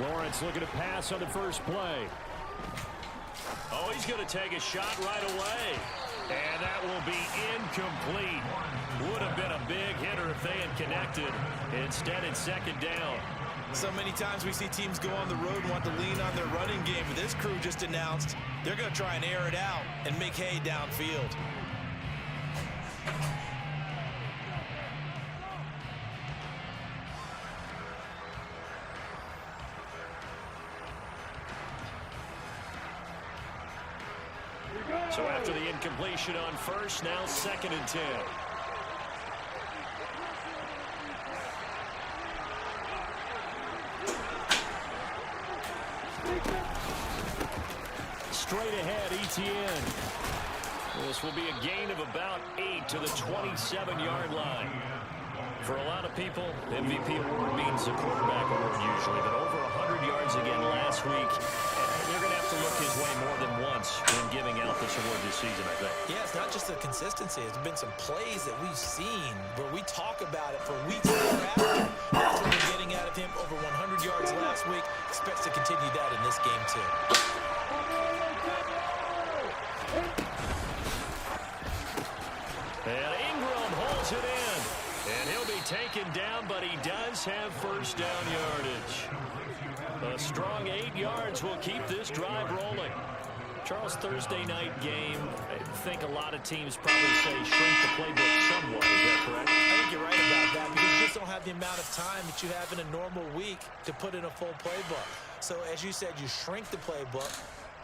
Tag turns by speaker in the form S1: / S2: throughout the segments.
S1: Lawrence looking to pass on the first play. Oh, he's going to take a shot right away. And that will be incomplete. Would have been a big hitter if they had connected. Instead, it's second down.
S2: So many times we see teams go on the road and want to lean on their running game. But this crew just announced they're going to try and air it out and make hay downfield.
S1: So after the incompletion on first, now 2nd and 10. Straight ahead, ETN. This will be a gain of about 8 to the 27-yard line. For a lot of people, MVP award means a quarterback award usually, but over 100 yards again last week. They're going to have to look his way more than once when giving out this award this season, I think.
S2: Yeah, it's not just the consistency. It's been some plays that we've seen where we talk about it for weeks thereafter. That's what we're getting out of him. Over 100 yards last week. Expects to continue that in this game, too.
S1: And Ingram holds it in. And he'll be taken down, but he does have first down yardage. A strong 8 yards will keep this drive rolling. Charles, Thursday night game, I think a lot of teams probably say shrink the playbook somewhat. Is that correct?
S2: I think you're right about that because you just don't have the amount of time that you have in a normal week to put in a full playbook. So as you said, you shrink the playbook,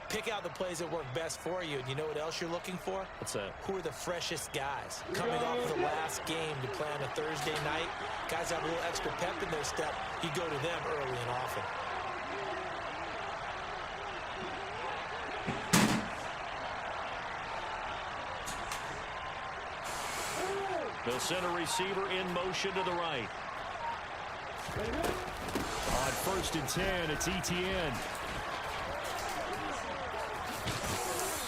S2: pick out the plays that work best for you. And you know what else you're looking for?
S1: What's that?
S2: Who are the freshest guys? Coming off the last game to play on a Thursday night, guys have a little extra pep in their step. You go to them early and often.
S1: The center receiver in motion to the right. On 1st and 10, it's ETN.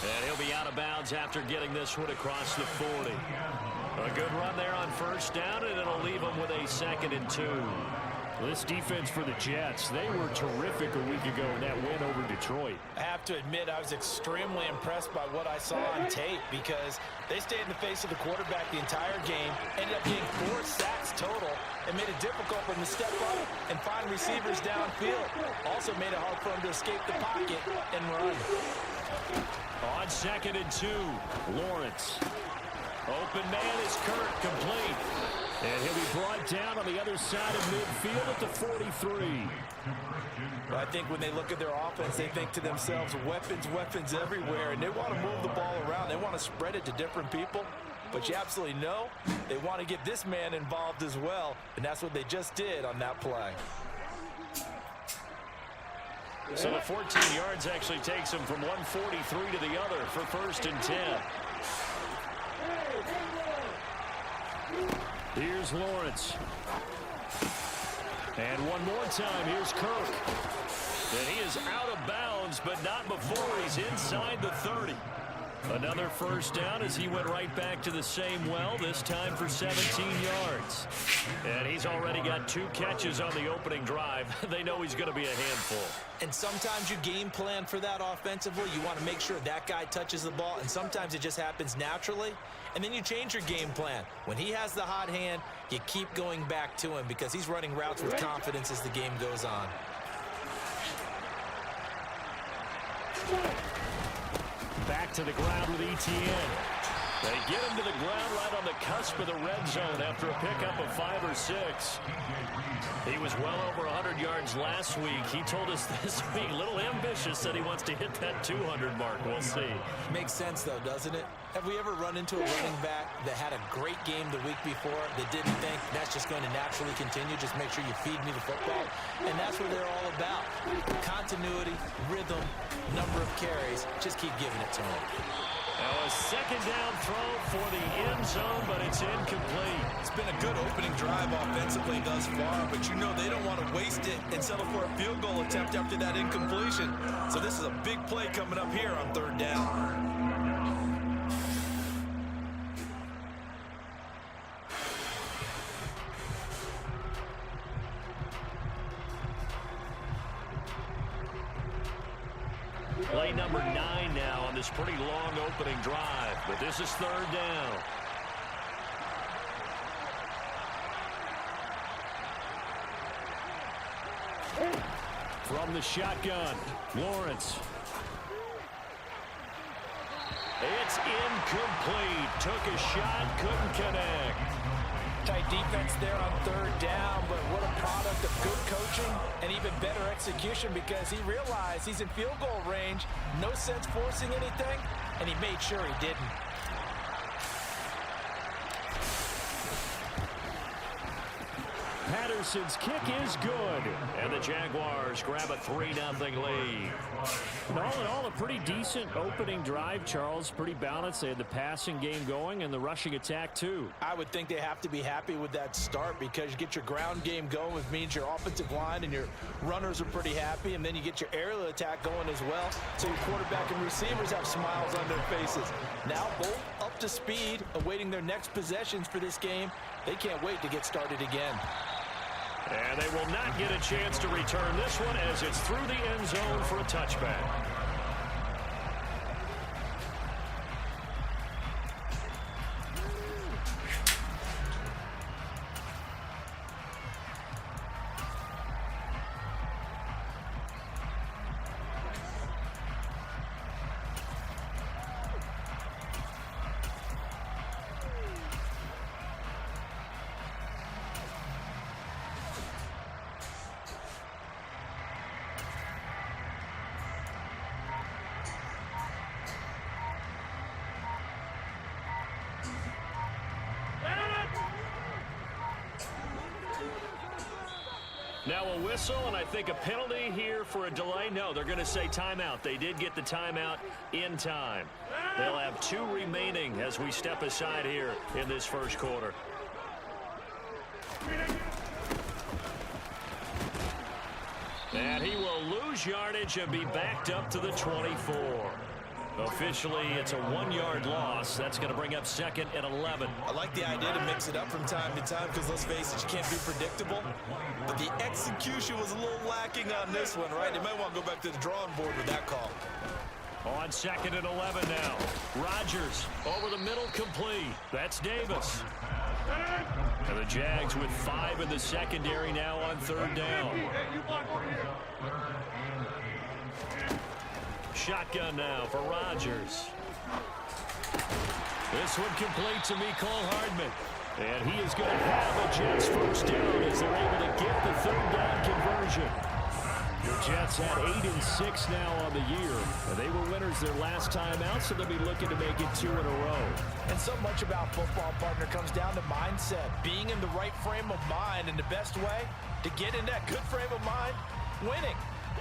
S1: And he'll be out of bounds after getting this one across the 40. A good run there on first down, and it'll leave him with a 2nd and 2. This defense for the Jets, they were terrific a week ago in that win over Detroit.
S2: I have to admit, I was extremely impressed by what I saw on tape because they stayed in the face of the quarterback the entire game, ended up getting 4 sacks total, and made it difficult for him to step up and find receivers downfield. Also made it hard for him to escape the pocket and run.
S1: On 2nd and 2, Lawrence. Open man is Kirk, complete. And he'll be brought down on the other side of midfield at the 43.
S2: Well, I think when they look at their offense, they think to themselves, weapons, weapons everywhere, and they want to move the ball around. They want to spread it to different people. But you absolutely know they want to get this man involved as well, and that's what they just did on that play.
S1: So the 14 yards actually takes him from 143 to the other for 1st and 10. Here's Lawrence. And one more time, here's Kirk. And he is out of bounds, but not before he's inside the 30. Another first down as he went right back to the same well, this time for 17 yards. And he's already got 2 catches on the opening drive. They know he's going to be a handful.
S2: And sometimes you game plan for that offensively. You want to make sure that guy touches the ball, and sometimes it just happens naturally. And then you change your game plan. When he has the hot hand, you keep going back to him because he's running routes with confidence as the game goes on.
S1: Back to the ground with ETN. They get him to the ground right on the cusp of the red zone after a pickup of 5 or 6. He was well over 100 yards last week. He told us this week, a little ambitious, that he wants to hit that 200 mark. We'll see.
S2: Makes sense, though, doesn't it? Have we ever run into a running back that had a great game the week before that didn't think that's just going to naturally continue? Just make sure you feed me the football. And that's what they're all about. Continuity, rhythm, number of carries. Just keep giving it to them.
S1: Now a second down throw for the end zone, but it's incomplete.
S2: It's been a good opening drive offensively thus far, but you know they don't want to waste it and settle for a field goal attempt after that incompletion. So this is a big play coming up here on 3rd down.
S1: Play number 9 now on this pretty long opening drive. But this is third down. From the shotgun, Lawrence. It's incomplete. Took a shot, couldn't connect.
S2: Tight defense there on third down, but what a product of good coaching and even better execution, because he realized he's in field goal range. No sense forcing anything, and he made sure he didn't.
S1: Patterson's kick is good, and the Jaguars grab a 3-0 lead. And all in all, a pretty decent opening drive, Charles. Pretty balanced. They had the passing game going and the rushing attack, too.
S2: I would think they have to be happy with that start, because you get your ground game going, which means your offensive line and your runners are pretty happy, and then you get your aerial attack going as well, so your quarterback and receivers have smiles on their faces. Now both up to speed, awaiting their next possessions for this game. They can't wait to get started again.
S1: And they will not get a chance to return this one, as it's through the end zone for a touchback. Now a whistle, and I think a penalty here for a delay. No, they're going to say timeout. They did get the timeout in time. They'll have 2 remaining as we step aside here in this first quarter. And he will lose yardage and be backed up to the 24. Officially, it's a 1-yard loss. That's going to bring up 2nd and 11.
S2: I like the idea to mix it up from time to time, because let's face it, you can't be predictable. But the execution was a little lacking on this one, right? They might want to go back to the drawing board with that call.
S1: On 2nd and 11 now. Rodgers over the middle, complete. That's Davis. And the Jags with 5 in the secondary now on third down. Shotgun now for Rodgers. This one complete to Mecole Hardman. And he is going to have a Jets first down as they're able to get the third down conversion. The Jets had 8 and 6 now on the year. And they were winners their last time out, so they'll be looking to make it 2 in a row.
S2: And so much about football, partner, comes down to mindset. Being in the right frame of mind, and the best way to get in that good frame of mind, winning.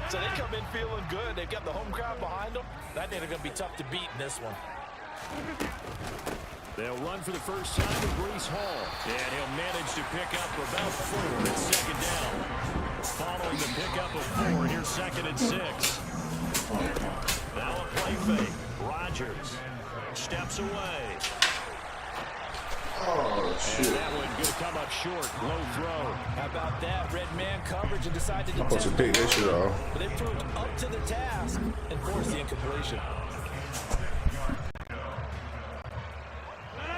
S2: So they come in feeling good. They've got the home crowd behind them. I think they're going to be tough to beat in this one.
S1: They'll run for the first time with Breece Hall. And he'll manage to pick up about 4 at second down. Following the pickup of 4, here's 2nd and 6. Now a play fake. Rodgers steps away.
S3: Oh, shit.
S1: And that one going to come up short. Low throw.
S2: How about that? Red man coverage and decided to
S3: I'm supposed to pick that shit off.
S2: But they proved up to the task and forced the incompletion.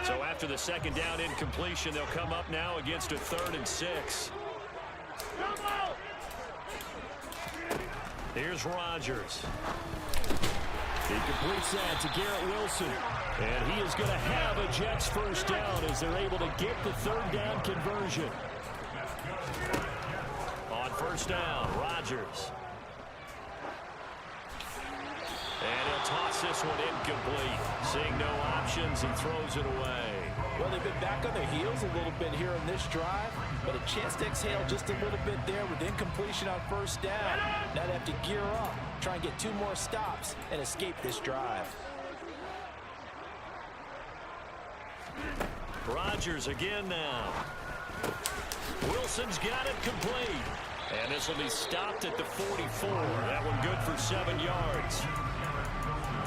S1: So after the 2nd down incompletion, they'll come up now against a 3rd and 6. Here's Rodgers. He completes that to Garrett Wilson. And he is going to have a Jets first down as they're able to get the third down conversion. On first down, Rodgers. And he'll toss this one incomplete. Seeing no options, he throws it away.
S2: Well, they've been back on their heels a little bit here on this drive, but a chance to exhale just a little bit there with incompletion on first down. Now they have to gear up, try and get 2 more stops, and escape this drive.
S1: Rodgers again now. Wilson's got it complete. And this will be stopped at the 44. That one good for 7 yards.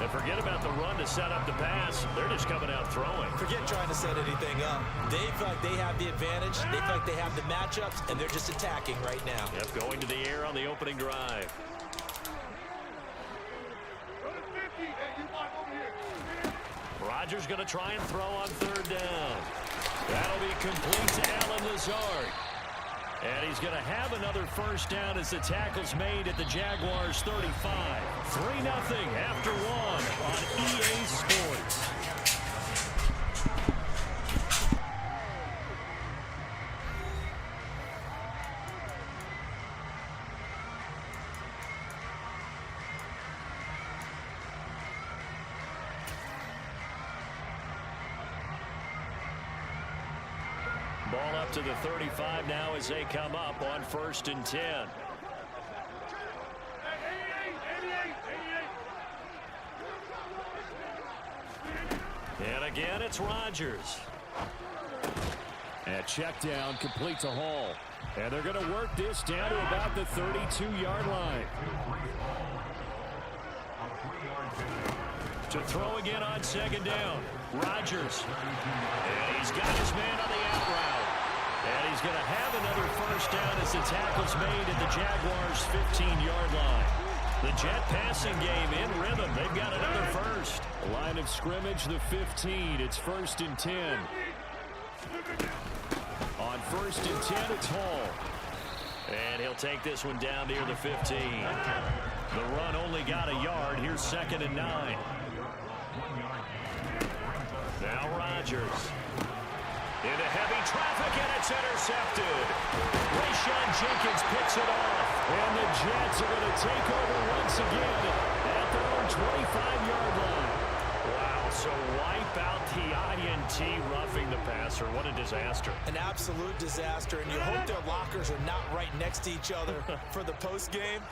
S1: And forget about the run to set up the pass. They're just coming out throwing.
S2: Forget trying to set anything up. They feel like they have the advantage. They feel like they have the matchups, and they're just attacking right now.
S1: Yep, going to the air on the opening drive. Rodgers going to try and throw on third down. That'll be complete to Allen Lazard. And he's going to have another first down as the tackle's made at the Jaguars' 35. 3-0 after one on EA Sports. Ball up to the 35 now as they come up on 1st and 10. And again, it's Rodgers. And check down, complete to Hall. And they're going to work this down to about the 32-yard line. To throw again on 2nd down. Rodgers. And he's got his man on the out route. And he's going to have another first down as the tackle's made at the Jaguars' 15-yard line. The Jet passing game in rhythm. They've got another first. Line of scrimmage, the 15. It's 1st and 10. On 1st and 10, it's Hall. And he'll take this one down near the 15. The run only got a yard. Here's 2nd and 9. Now Rodgers. Into heavy traffic, and it's intercepted. Rayshon Jenkins picks it off. And the Jets are going to take over once again at their own 25-yard line. Wow, so wipe out the INT roughing the passer. What a disaster.
S2: An absolute disaster, and you hope their lockers are not right next to each other for the postgame.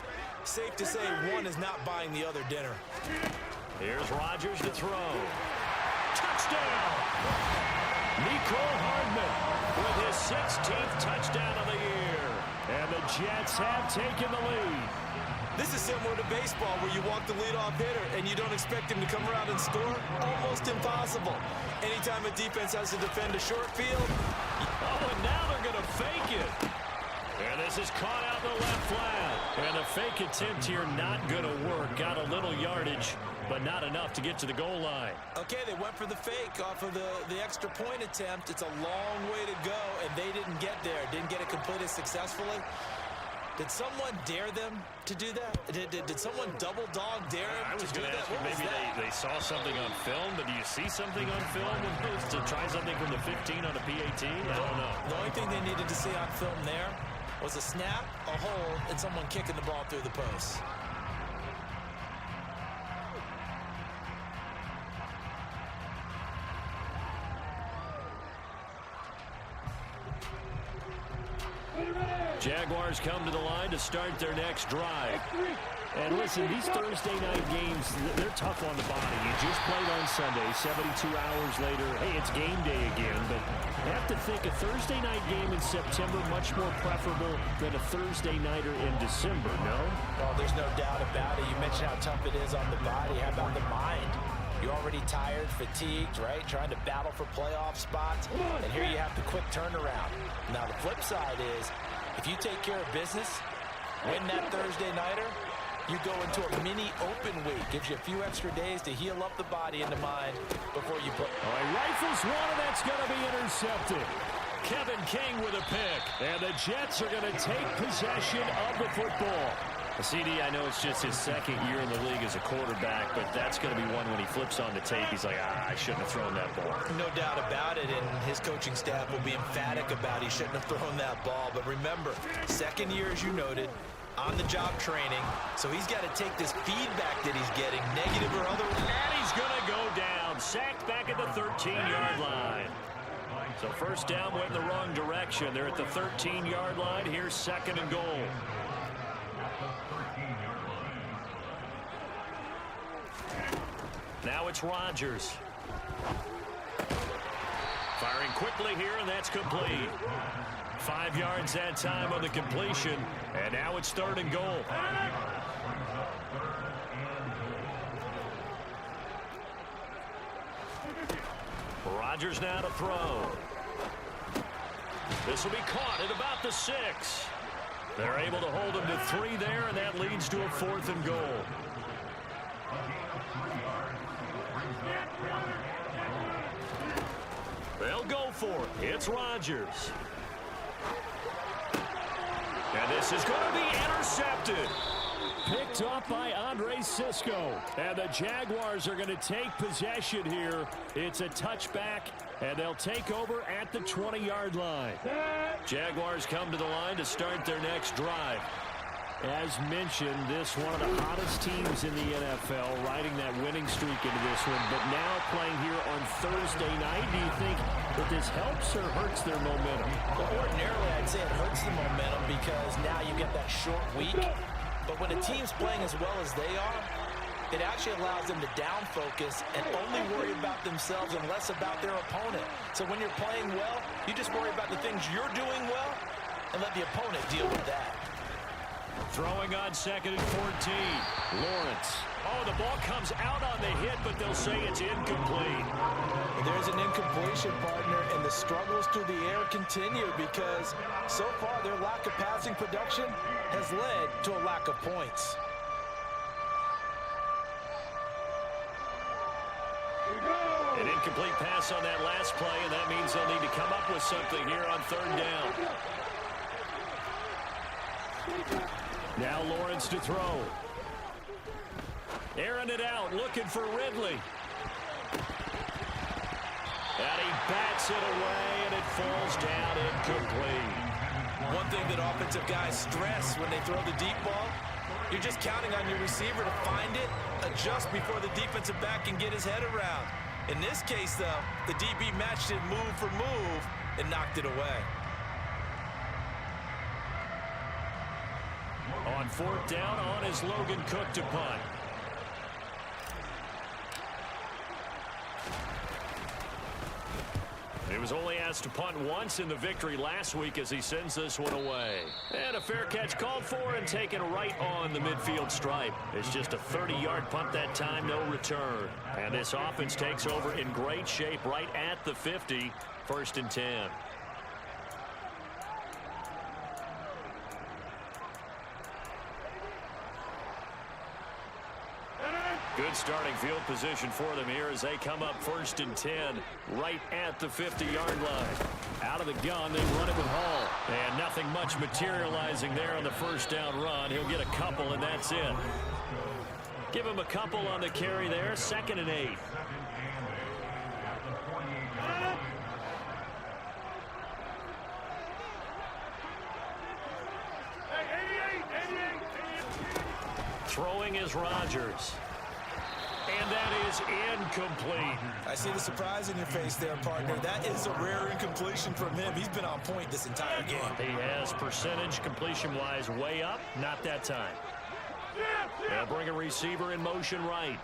S2: Safe to say one is not buying the other dinner.
S1: Here's Rodgers to throw. Touchdown! Nicole Hardman with his 16th touchdown of the year. And the Jets have taken the lead.
S2: This is similar to baseball where you walk the leadoff hitter and you don't expect him to come around and score. Almost impossible. Anytime a defense has to defend a short field.
S1: Oh, and now they're going to fake it. And this is caught out in the left flat. And the fake attempt here not going to work. Got a little yardage, but not enough to get to the goal line.
S2: Okay, they went for the fake off of the extra point attempt. It's a long way to go, and they didn't get there. Didn't get it completed successfully. Did someone dare them to do that? Did someone double dog dare them
S1: I was
S2: to do
S1: going to
S2: that?
S1: ask you, maybe they saw something on film, but do you see something on film to try something from the 15 on a PAT? I don't know.
S2: The only thing they needed to see on film there was a snap, a hold, and someone kicking the ball through the post.
S1: Jaguars come to the line to start their next drive. And listen, these Thursday night games, they're tough on the body. You just played on Sunday, 72 hours later. Hey, it's game day again, but you have to think a Thursday night game in September much more preferable than a Thursday nighter in December, no?
S2: Well, there's no doubt about it. You mentioned how tough it is on the body. How about the mind? You're already tired, fatigued, right? Trying to battle for playoff spots. And here you have the quick turnaround. Now, the flip side is, if you take care of business, win that Thursday nighter, you go into a mini open week. Gives you a few extra days to heal up the body and the mind before you put.
S1: All right, rifles one, and that's going to be intercepted. Kevin King with a pick. And the Jets are going to take possession of the football. CD, I know it's just his second year in the league as a quarterback, but that's going to be one when he flips on the tape. He's like, I shouldn't have thrown that ball.
S2: No doubt about it, and his coaching staff will be emphatic about he shouldn't have thrown that ball. But remember, second year, as you noted, on-the-job training, so he's got to take this feedback that he's getting, negative or otherwise.
S1: And he's going to go down, sacked back at the 13-yard line. So first down went in the wrong direction. They're at the 13-yard line. Here's 2nd and goal. Now it's Rodgers. Firing quickly here, and that's complete. 5 yards that time on the completion, and now it's 3rd and goal. Rodgers now to throw. This will be caught at about the 6. They're able to hold him to 3 there, and that leads to a 4th and goal. They'll go for it. It's Rodgers. And this is going to be intercepted. Picked up by Andre Cisco. And the Jaguars are going to take possession here. It's a touchback, and they'll take over at the 20-yard line. Jaguars come to the line to start their next drive. As mentioned, this one of the hottest teams in the NFL, riding that winning streak into this one. But now playing here on Thursday night, do you think that this helps or hurts their momentum?
S2: Well, ordinarily, I'd say it hurts the momentum because now you get that short week. But when a team's playing as well as they are, it actually allows them to down focus and only worry about themselves and less about their opponent. So when you're playing well, you just worry about the things you're doing well and let the opponent deal with that.
S1: Throwing on 2nd and 14. Lawrence. Oh, the ball comes out on the hit, but they'll say it's incomplete.
S2: There's an incompletion, partner, and the struggles through the air continue because so far their lack of passing production has led to a lack of points.
S1: An incomplete pass on that last play, and that means they'll need to come up with something here on 3rd down. Now Lawrence to throw. Airing it out, looking for Ridley. And he bats it away, and it falls down incomplete.
S2: One thing that offensive guys stress when they throw the deep ball, you're just counting on your receiver to find it, adjust before the defensive back can get his head around. In this case, though, the DB matched it move for move and knocked it away.
S1: On 4th down, on is Logan Cook to punt. He was only asked to punt once in the victory last week as he sends this one away. And a fair catch called for and taken right on the midfield stripe. It's just a 30-yard punt that time, no return. And this offense takes over in great shape right at the 50, 1st and 10. Good starting field position for them here as they come up 1st and 10 right at the 50-yard line. Out of the gun, they run it with Hall. And nothing much materializing there on the 1st down run. He'll get a couple, and that's it. Give him a couple on the carry there. 2nd and 8. Throwing is Rodgers. And that is incomplete.
S2: I see the surprise in your face there, partner. That is a rare incompletion from him. He's been on point this entire game.
S1: He has percentage completion-wise way up. Not that time. They'll bring a receiver in motion right.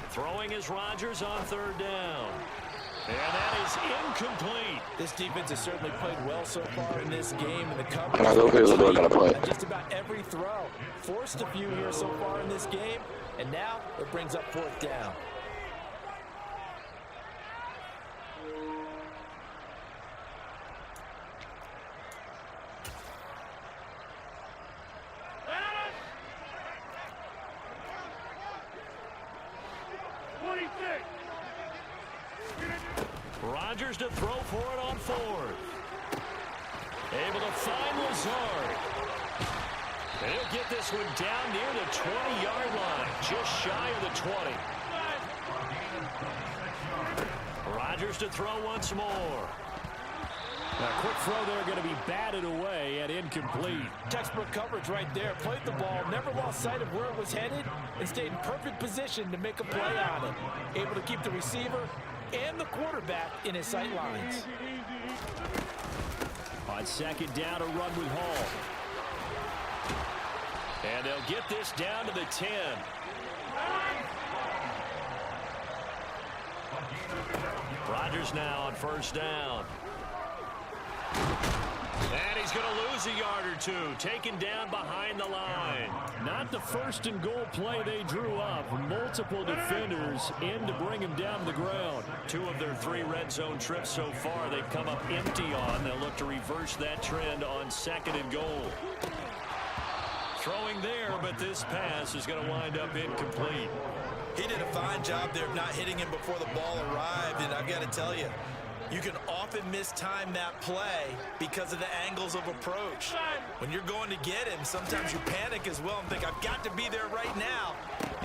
S1: Throwing is Rodgers on 3rd down. And that is incomplete.
S2: This defense has certainly played well so far in this game, and the coverage on just about every throw. Forced a few here so far in this game, and now it brings up 4th down.
S1: Rodgers to throw for it on 4th. Able to find Lazard. And he'll get this one down near the 20-yard line, just shy of the 20. Rodgers to throw once more. Now, quick throw there going to be batted away and incomplete.
S2: Textbook coverage right there. Played the ball, never lost sight of where it was headed, and stayed in perfect position to make a play on it. Able to keep the receiver and the quarterback in his sight lines.
S1: On 2nd down, a run with Hall. And they'll get this down to the 10. Rodgers now on 1st down. And he's going to lose a yard or two, taken down behind the line.
S3: Not the first and goal play they drew up. Multiple defenders in to bring him down to the ground.
S1: 2 of their 3 red zone trips so far they've come up empty on. They'll look to reverse that trend on 2nd and goal. Throwing there, but this pass is going to wind up incomplete.
S2: He did a fine job there of not hitting him before the ball arrived, and I've got to tell you, you can often mistime that play because of the angles of approach. When you're going to get him, sometimes you panic as well and think, I've got to be there right now.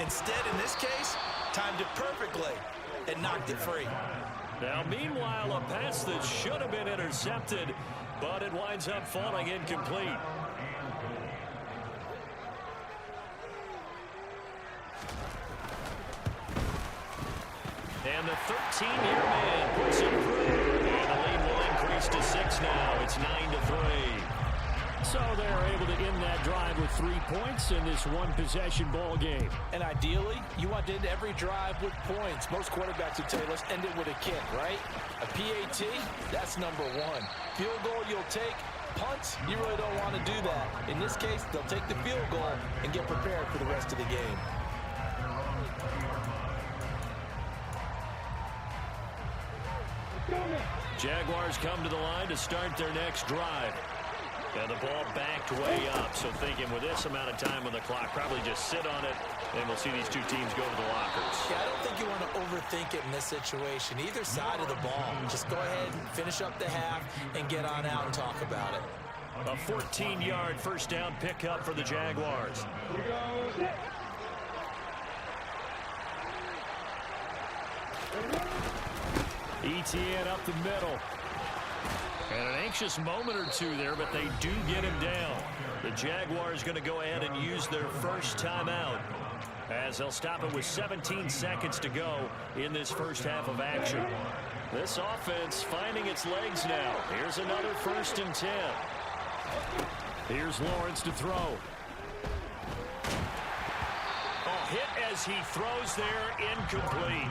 S2: Instead, in this case, timed it perfectly and knocked it free.
S1: Now, meanwhile, a pass that should have been intercepted, but it winds up falling incomplete. And the 13-year man puts him through. And the lead will increase to 6 now. It's 9-3.
S3: So they're able to end that drive with 3 points in this one-possession ball game.
S2: And ideally, you want to end every drive with points. Most quarterbacks would tell you, let's end it with a kick, right? A PAT, that's number 1. Field goal you'll take. Punts, you really don't want to do that. In this case, they'll take the field goal and get prepared for the rest of the game.
S1: Jaguars come to the line to start their next drive. And the ball backed way up. So thinking with this amount of time on the clock, probably just sit on it, and we'll see these 2 teams go to the lockers.
S2: Yeah, I don't think you want to overthink it in this situation. Either side of the ball. Just go ahead and finish up the half and get on out and talk about it.
S1: A 14-yard first down pickup for the Jaguars.
S3: ETN up the middle.
S1: And an anxious moment or 2 there, but they do get him down. The Jaguars going to go ahead and use their first timeout as they'll stop it with 17 seconds to go in this first half of action. This offense finding its legs now. Here's another 1st and 10.
S3: Here's Lawrence to throw.
S1: Hit as he throws there, incomplete.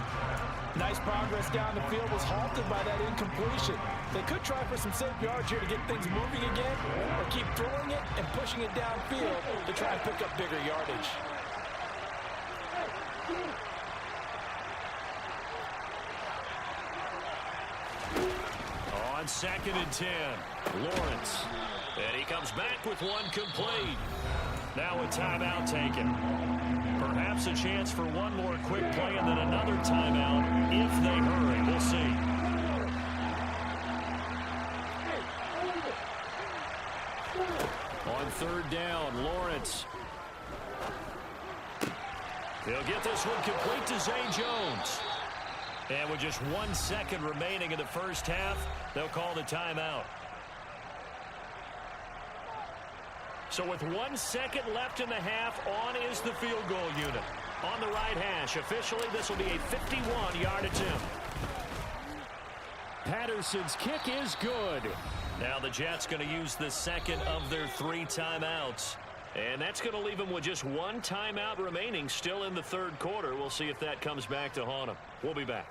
S2: Nice progress down the field, was halted by that incompletion. They could try for some safe yards here to get things moving again, or keep throwing it and pushing it downfield to try and pick up bigger yardage.
S1: On 2nd and 10, Lawrence. And he comes back with 1 complete. Now a timeout taken. Perhaps a chance for one more quick play and then another timeout if they hurry. We'll see.
S3: On 3rd down, Lawrence.
S1: He'll get this one complete to Zay Jones. And with just 1 second remaining in the first half, they'll call the timeout. So with 1 second left in the half, on is the field goal unit. On the right hash, officially this will be a 51-yard attempt.
S3: Patterson's kick is good.
S1: Now the Jets going to use the second of their 3 timeouts. And that's going to leave them with just 1 timeout remaining still in the 3rd quarter. We'll see if that comes back to haunt them. We'll be back.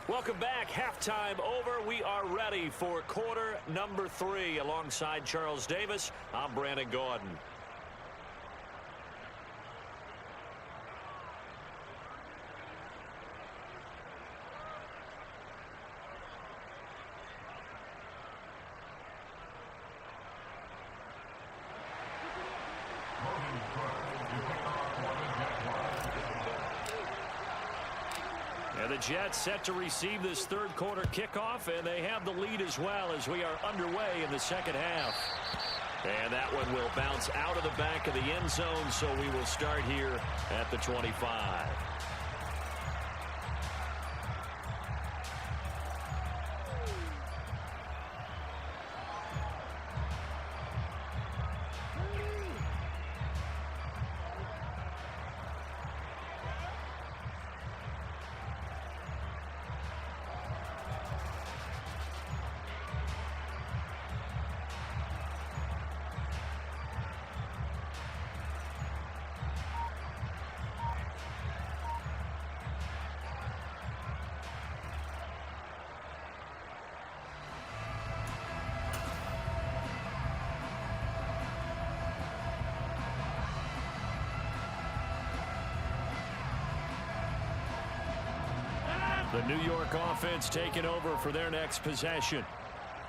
S1: Welcome back. Halftime over. We are ready for quarter number 3. Alongside Charles Davis, I'm Brandon Gordon. And the Jets set to receive this 3rd quarter kickoff, and they have the lead as well as we are underway in the 2nd half. And that one will bounce out of the back of the end zone, so we will start here at the 25.
S3: The New York offense taking over for their next possession.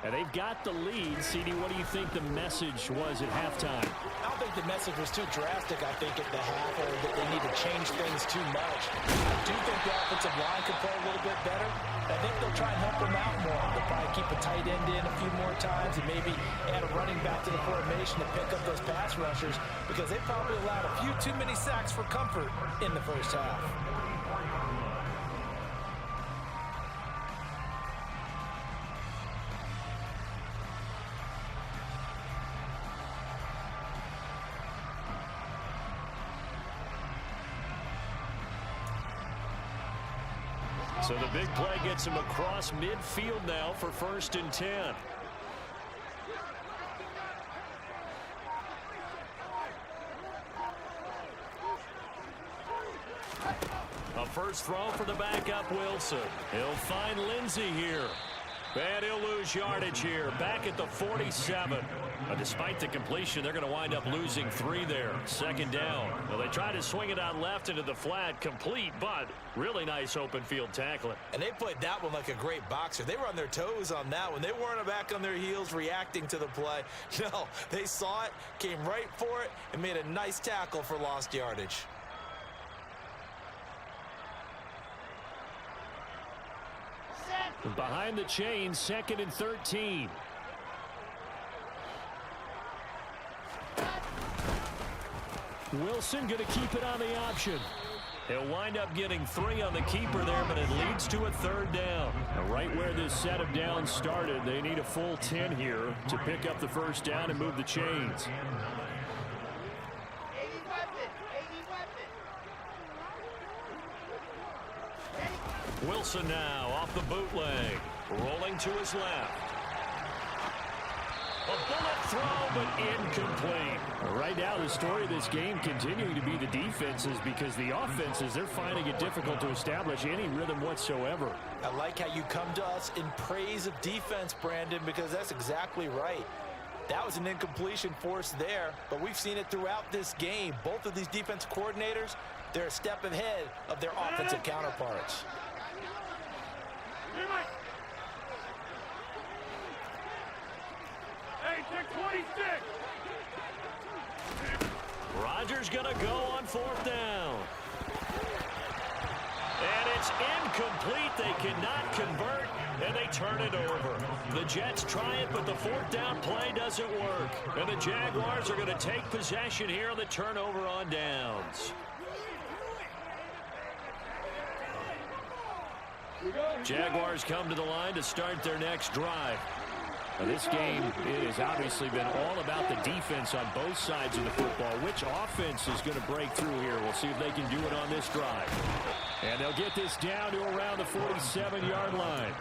S3: And they've got the lead. CD, what do you think the message was at halftime?
S2: I don't think the message was too drastic, I think, at the half, or that they need to change things too much. I do think the offensive line could play a little bit better. I think they'll try and help them out more. They'll probably keep a tight end in a few more times and maybe add a running back to the formation to pick up those pass rushers, because they probably allowed a few too many sacks for comfort in the first half.
S3: So the big play gets him across midfield now for 1st and 10. A first throw for the backup Wilson. He'll find Lindsey here. And he'll lose yardage here, back at the 47. Despite the completion, they're going to wind up losing 3 there. 2nd down. Well, they try to swing it out left into the flat, complete, but really nice open field tackling.
S2: And they played that one like a great boxer. They were on their toes on that one. They weren't back on their heels reacting to the play. No, they saw it, came right for it, and made a nice tackle for lost yardage.
S3: Behind the chain, 2nd and 13. Wilson going to keep it on the option. He'll wind up getting 3 on the keeper there, but it leads to a 3rd down. Right where this set of downs started, they need a full 10 here to pick up the 1st down and move the chains. Wilson now off the bootleg, rolling to his left. A bullet throw, but incomplete. Right now, the story of this game continuing to be the defenses, because the offenses, they're finding it difficult to establish any rhythm whatsoever.
S2: I like how you come to us in praise of defense, Brandon, because that's exactly right. That was an incompletion forced there, but we've seen it throughout this game. Both of these defense coordinators, they're a step ahead of their offensive counterparts.
S3: Hey, 26. Rodgers gonna go on 4th down. And it's incomplete. They cannot convert, and they turn it over. The Jets try it, but the 4th down play doesn't work. And the Jaguars are going to take possession here on the turnover on downs. Jaguars come to the line to start their next drive. Now, this game has obviously been all about the defense on both sides of the football. Which offense is going to break through here? We'll see if they can do it on this drive. And they'll get this down to around the 47-yard line.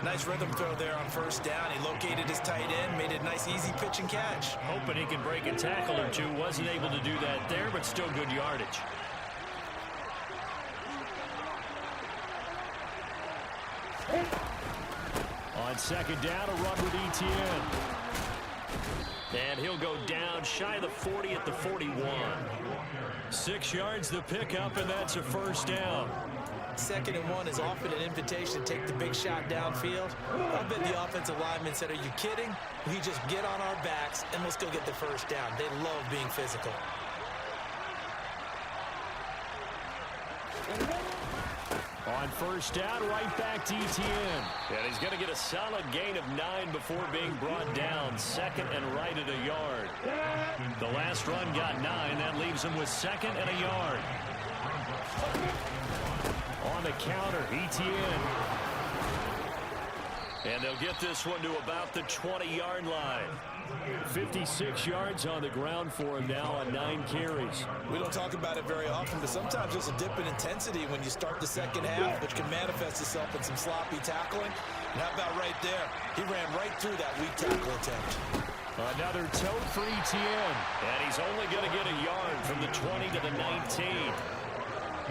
S2: Nice rhythm throw there on 1st down. He located his tight end, made a nice easy pitch and catch.
S3: Hoping he can break a tackle or two. Wasn't able to do that there, but still good yardage. On 2nd down, a run with Etienne. And he'll go down shy of the 40 at the 41. 6 yards the pickup, and that's a 1st down.
S2: 2nd and 1 is often an invitation to take the big shot downfield. I bet the offensive lineman said, "Are you kidding? We just get on our backs and let's go get the 1st down." They love being physical.
S3: On 1st down, right back to Etienne. And he's going to get a solid gain of 9 before being brought down. 2nd and right at a yard. The last run got 9. That leaves him with 2nd and a yard. On the counter, Etienne. And they'll get this one to about the 20-yard line. 56 yards on the ground for him now on 9 carries.
S2: We don't talk about it very often, but sometimes there's a dip in intensity when you start the 2nd half, which can manifest itself in some sloppy tackling. And how about right there? He ran right through that weak tackle attempt.
S3: Another tote for Etienne. And he's only going to get a yard from the 20 to the 19.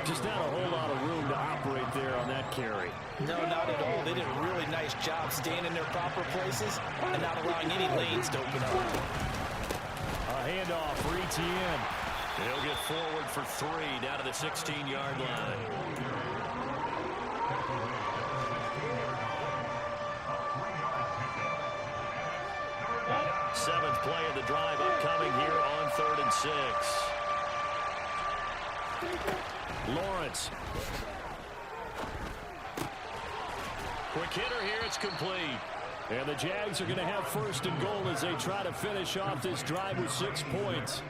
S3: Just not a whole lot of room to operate there on that carry.
S2: No, not at all. They did a really nice job staying in their proper places and not allowing any lanes to open up.
S3: A handoff for Etienne. He'll get forward for 3 down to the 16-yard line. 6. Lawrence. Quick hitter here. It's complete. And the Jags are going to have first and goal as they try to finish off this drive with 6 points.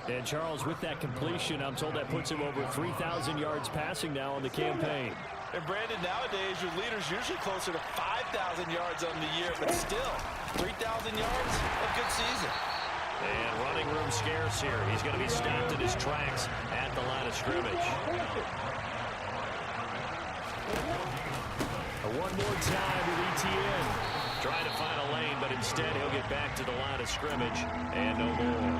S3: And Charles, with that completion, I'm told that puts him over 3,000 yards passing now on the campaign.
S2: And Brandon, nowadays your leader's usually closer to 5,000 yards on the year, but still, 3,000 yards, a good season.
S3: And running room scarce here. He's going to be stopped in his tracks at the line of scrimmage. One more time with ETN. Trying to find a lane, but instead he'll get back to the line of scrimmage and no more.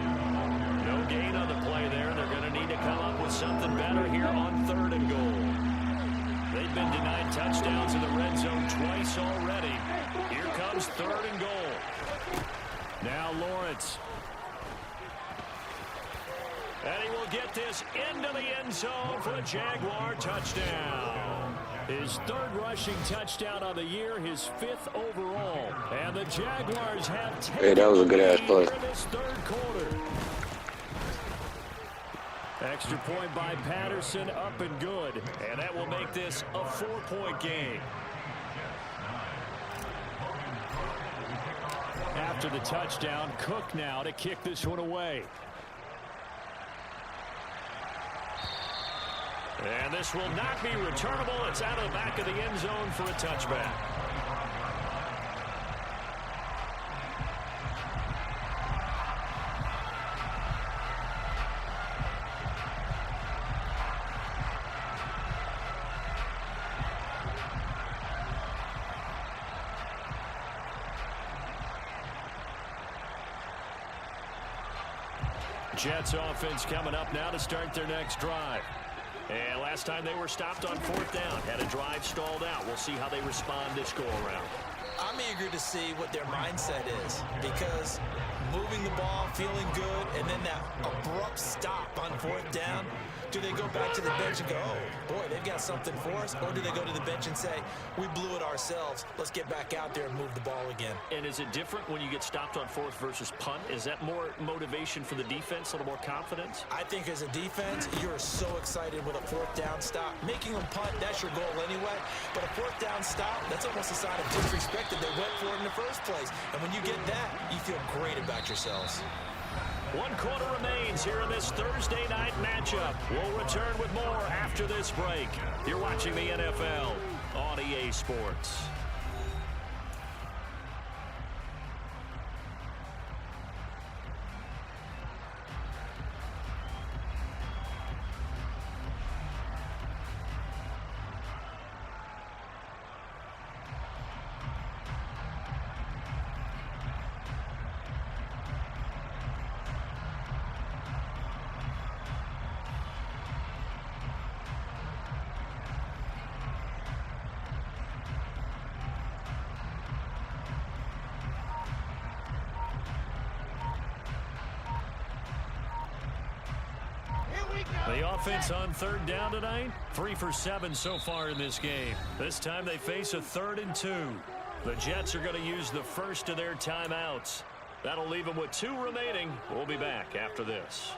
S3: No gain on the play there. They're going to need to come up with something better here on 3rd and goal. They've been denied touchdowns in the red zone twice already. Here comes 3rd and goal. Now Lawrence. And he will get this into the end zone for a Jaguar touchdown. His 3rd rushing touchdown of the year, his 5th overall. And the Jaguars have taken
S4: that was a good-ass play.
S3: this 3rd quarter. Extra point by Patterson, up and good. And that will make this a 4-point game. After the touchdown, Cook now to kick this one away. And this will not be returnable. It's out of the back of the end zone for a touchback. Jets offense coming up now to start their next drive. And last time they were stopped on 4th down, had a drive stalled out. We'll see how they respond this go-around.
S2: I'm eager to see what their mindset is, because moving the ball, feeling good, and then that abrupt stop on 4th down, do they go back to the bench and go, oh, boy, they've got something for us? Or do they go to the bench and say, we blew it ourselves, let's get back out there and move the ball again?
S3: And is it different when you get stopped on 4th versus punt? Is that more motivation for the defense, a little more confidence?
S2: I think as a defense, you're so excited with a 4th down stop. Making them punt, that's your goal anyway. But a 4th down stop, that's almost a sign of disrespect that they went for it in the first place. And when you get that, you feel great about yourselves.
S3: 1 quarter remains here in this Thursday night matchup. We'll return with more after this break. You're watching the NFL on EA Sports. The offense on 3rd down tonight, 3 for 7 so far in this game. This time they face a 3rd and 2. The Jets are going to use the first of their timeouts. That'll leave them with 2 remaining. We'll be back after this.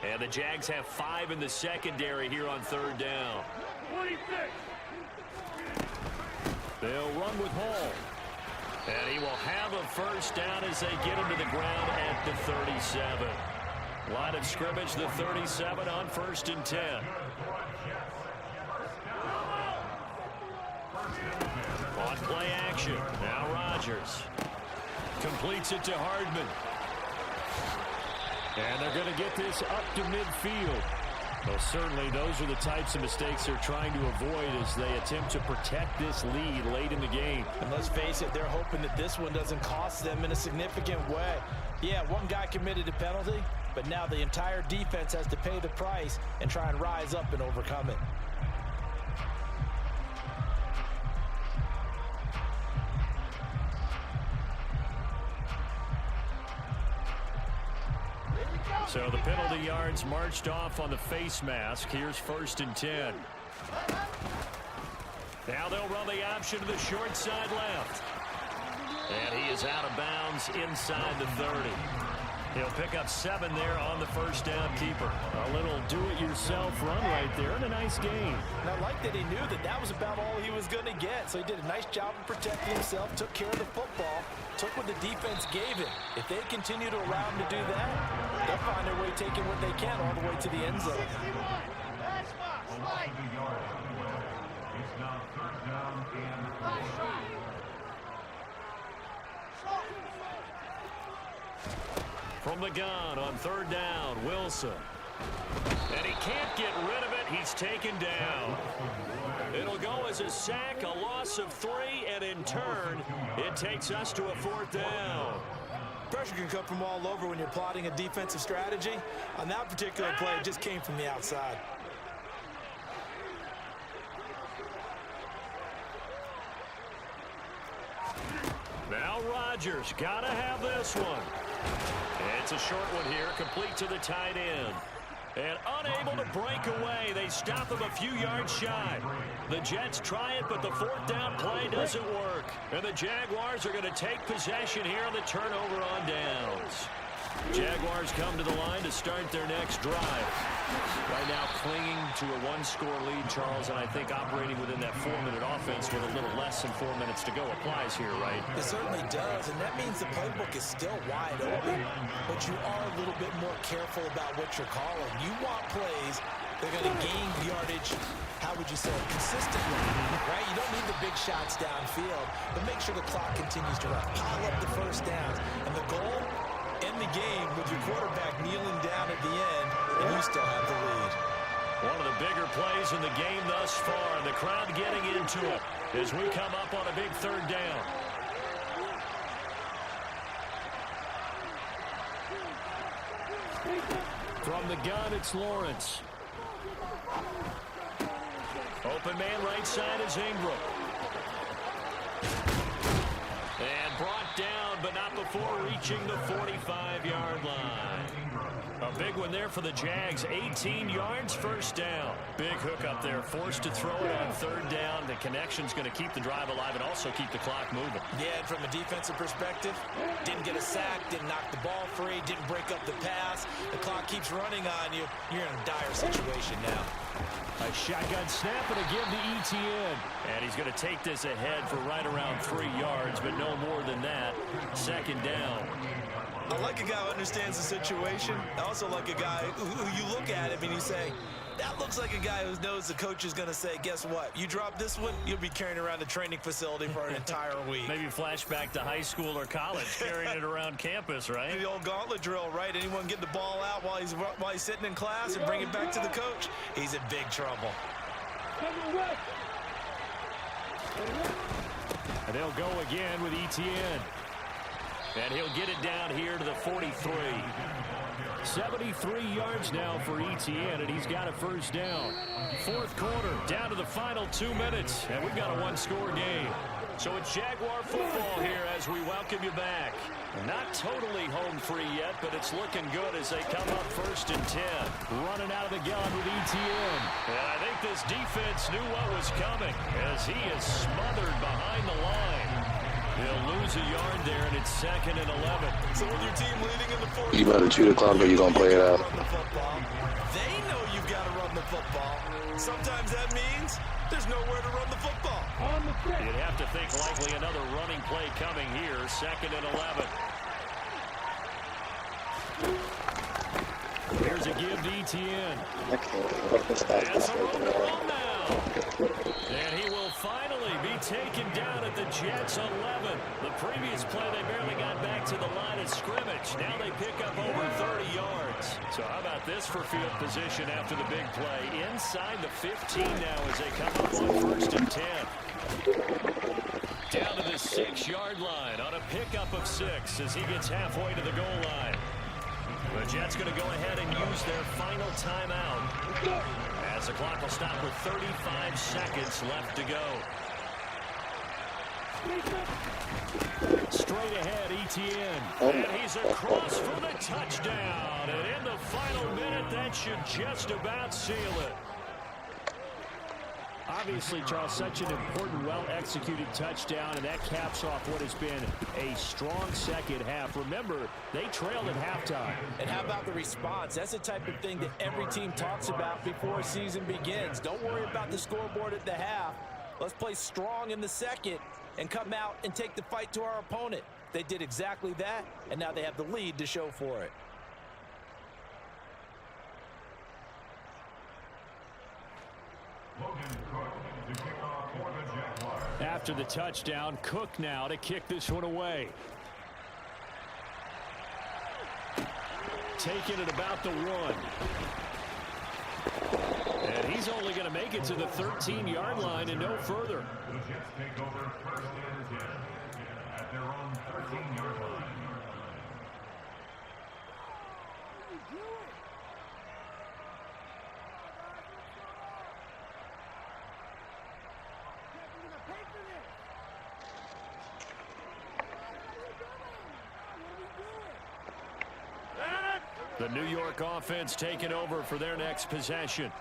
S3: And the Jags have 5 in the secondary here on 3rd down. They'll run with Hall. And he will have a first down as they get him to the ground at the 37. Line of scrimmage, the 37 on 1st and 10. On play action. Now Rodgers. Completes it to Hardman. And they're going to get this up to midfield. Well, certainly those are the types of mistakes they're trying to avoid as they attempt to protect this lead late in the game.
S2: And let's face it, they're hoping that this one doesn't cost them in a significant way. Yeah, one guy committed a penalty, but now the entire defense has to pay the price and try and rise up and overcome it.
S3: So the penalty yards marched off on the face mask. Here's 1st and 10. Now they'll run the option to the short side left. And he is out of bounds inside the 30. He'll pick up 7 there on the first down keeper. A little do-it-yourself run right there and a nice gain.
S2: And I like that he knew that that was about all he was going to get. So he did a nice job of protecting himself, took care of the football, took what the defense gave him. If they continue to allow him to do that, they'll find their way taking what they can all the way to the end zone.
S3: From the gun on 3rd down, Wilson. And he can't get rid of it. He's taken down. It'll go as a sack, a loss of 3, and in turn, it takes us to a 4th down.
S2: Pressure can come from all over when you're plotting a defensive strategy. On that particular play, it just came from the outside.
S3: Now Rodgers got to have this one. It's a short one here, complete to the tight end. And unable to break away, they stop him a few yards shy. The Jets try it, but the 4th down play doesn't work. And the Jaguars are going to take possession here on the turnover on downs. Jaguars come to the line to start their next drive. Right now clinging to a 1-score lead, Charles, and I think operating within that 4-minute offense with a little less than 4 minutes to go applies here, right?
S2: It certainly does, and that means the playbook is still wide open, but you are a little bit more careful about what you're calling. You want plays that are going to gain yardage, how would you say, consistently, right? You don't need the big shots downfield, but make sure the clock continues to run. Pile up the first downs, and the goal, end the game with your quarterback kneeling down at the end, and you still have the lead.
S3: One of the bigger plays in the game thus far, and the crowd getting into it as we come up on a big 3rd down. From the gun, it's Lawrence. Open man right side is Ingram. And brought down, but not before reaching the 45-yard line. A big one there for the Jags. 18 yards, 1st down. Big hook up there, forced to throw it on 3rd down. The connection's going to keep the drive alive and also keep the clock moving.
S2: Yeah, and from a defensive perspective, didn't get a sack, didn't knock the ball free, didn't break up the pass. The clock keeps running on you. You're in a dire situation now.
S3: A shotgun snap and a give to ETN. And he's going to take this ahead for right around 3 yards, but no more than that. 2nd down.
S2: I like a guy who understands the situation. I also like a guy who you look at him and you say, that looks like a guy who knows the coach is going to say, guess what? You drop this one, you'll be carrying around the training facility for an entire week.
S3: Maybe flashback to high school or college, carrying it around campus, right?
S2: The old gauntlet drill, right? Anyone get the ball out while he's sitting in class and bring it back to the coach? He's in big trouble.
S3: And they'll go again with ETN. And he'll get it down here to the 43. 73 yards now for ETN, and he's got a 1st down. 4th quarter, down to the final 2 minutes, and we've got a 1-score game. So it's Jaguar football here as we welcome you back. Not totally home free yet, but it's looking good as they come up 1st and 10. Running out of the gun with ETN. And I think this defense knew what was coming as he is smothered behind the line. He'll lose a yard there, and it's 2nd and 11.
S2: So with your team leading in the 4th,
S4: you better chew the clock or you going to play it out.
S2: They know you've got to run the football. Sometimes that means there's nowhere to run the football.
S3: You'd have to think likely another running play coming here. 2nd and 11. Here's a give to ETN. That's a roll now. And he will finally be taken down at the Jets 11. The previous play, they barely got back to the line of scrimmage. Now they pick up over 30 yards. So how about this for field position after the big play? Inside the 15 now as they come up on 1st and 10. Down to the 6-yard line on a pickup of 6 as he gets halfway to the goal line. The Jets going to go ahead and use their final timeout as the clock will stop with 35 seconds left to go. Straight ahead, ETN. And he's across for the touchdown. And in the final minute, that should just about seal it. Obviously, Charles, such an important, well-executed touchdown, and that caps off what has been a strong second half. Remember, they trailed at halftime.
S2: And how about the response? That's the type of thing that every team talks about before a season begins. Don't worry about the scoreboard at the half. Let's play strong in the second and come out and take the fight to our opponent. They did exactly that, and now they have the lead to show for it.
S3: After the touchdown, Cook now to kick this one away. Taking it about the 1. And he's only going to make it to the 13-yard line and no further.
S5: The Jets take over first and 10 at their own 13-yard line.
S3: The New York offense taking over for their next possession.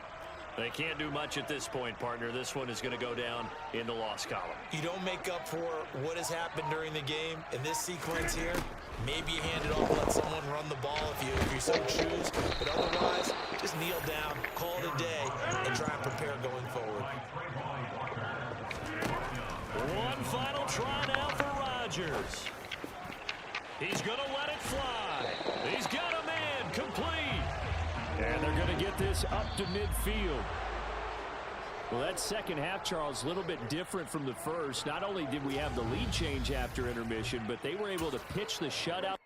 S3: They can't do much at this point, partner. This one is going to go down in the loss column.
S2: You don't make up for what has happened during the game in this sequence here. Maybe you hand it off, let someone run the ball if you so choose. But otherwise, just kneel down, call it a day, and try and prepare going forward.
S3: One final try now for Rodgers. He's going to let it fly. He's got a man complete. And they're going to get this up to midfield. Well, that second half, Charles, a little bit different from the first. Not only did we have the lead change after intermission, but they were able to pitch the shutout.